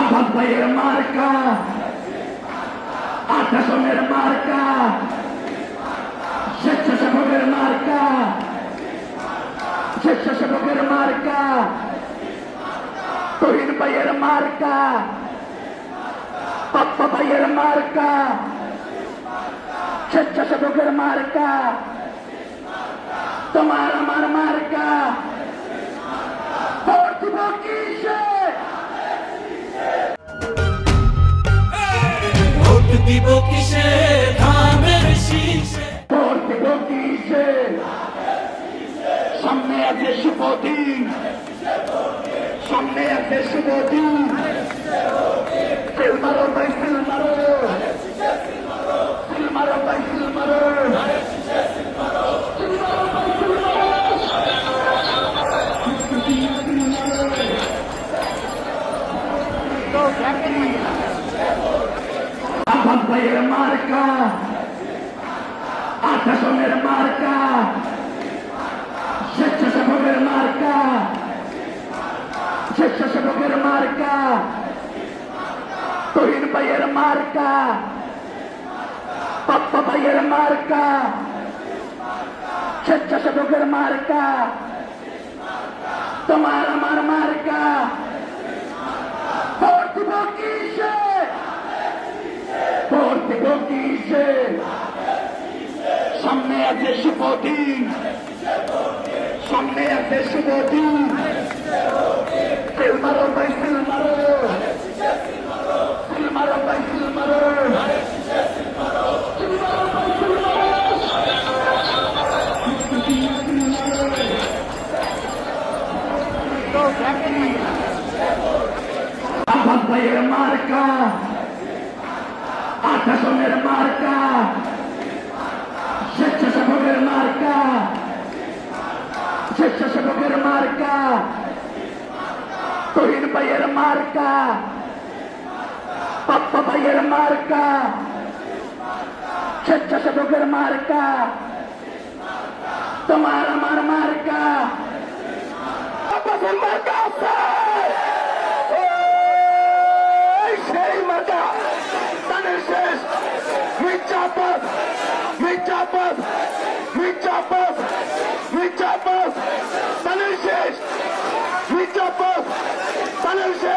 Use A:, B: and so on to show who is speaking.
A: আফাত ভাইয়ের মার্কা, আঠাশনের মার্কা, স্বেচ্ছাসেবকের মার্কা, স্বেচ্ছাসেবকের মার্কা, তহিন ভাইয়ের মার্কা, পাপ্পা ভাইয়ের মার্কা, স্বেচ্ছাসেবকের মার্কা, তোমার আমার মার্কা। ভোট দিব কিসে?
B: ভোট দিব কিসে? ধানের শীষে।
A: ভোট দিব কিসে? সামনে আছে শুভ দিন, সামনে আছে শুভ দিন। সিল মারো ভাই, সিল মারো, সিল মারো ভাই, সিল মারো। আফাত ভাইয়ের মার্কা, আঠাশনের মার্কা, স্বেচ্ছাসেবকের মার্কা, স্বেচ্ছাসেবকের মার্কা, তহিন ভাইয়ের মার্কা, পাপ্পা ভাইয়ের মার্কা, স্বেচ্ছাসেবকের মার্কা, তোমার আমার মার্কা। ভোট দিব কিসে? ভোট দিব কিসে? সামনে আছে শুভ দিন, সামনে আছে শুভ দিন। সিল মারো ভাই, সিল মারো, সিল মারো ভাই, সিল মারো। আফাত ভাইয়ের মার্কা, আঠাশনের মার্কা, স্বেচ্ছাসেবকের মার্কা, স্বেচ্ছাসেবকের মার্কা, তহিন ভাইয়ের মার্কা, পাপ্পা ভাইয়ের মার্কা, স্বেচ্ছাসেবকের মার্কা, তোমার আমার মার্কা। আব্বাসের মার্কা আছে, সেই মার্কা তাদের শেষ। মির্জাফর, মির্জাফর, মির্জাফর, মির্জাফর তাদের শেষ। মির্জাফর তাদের শেষ।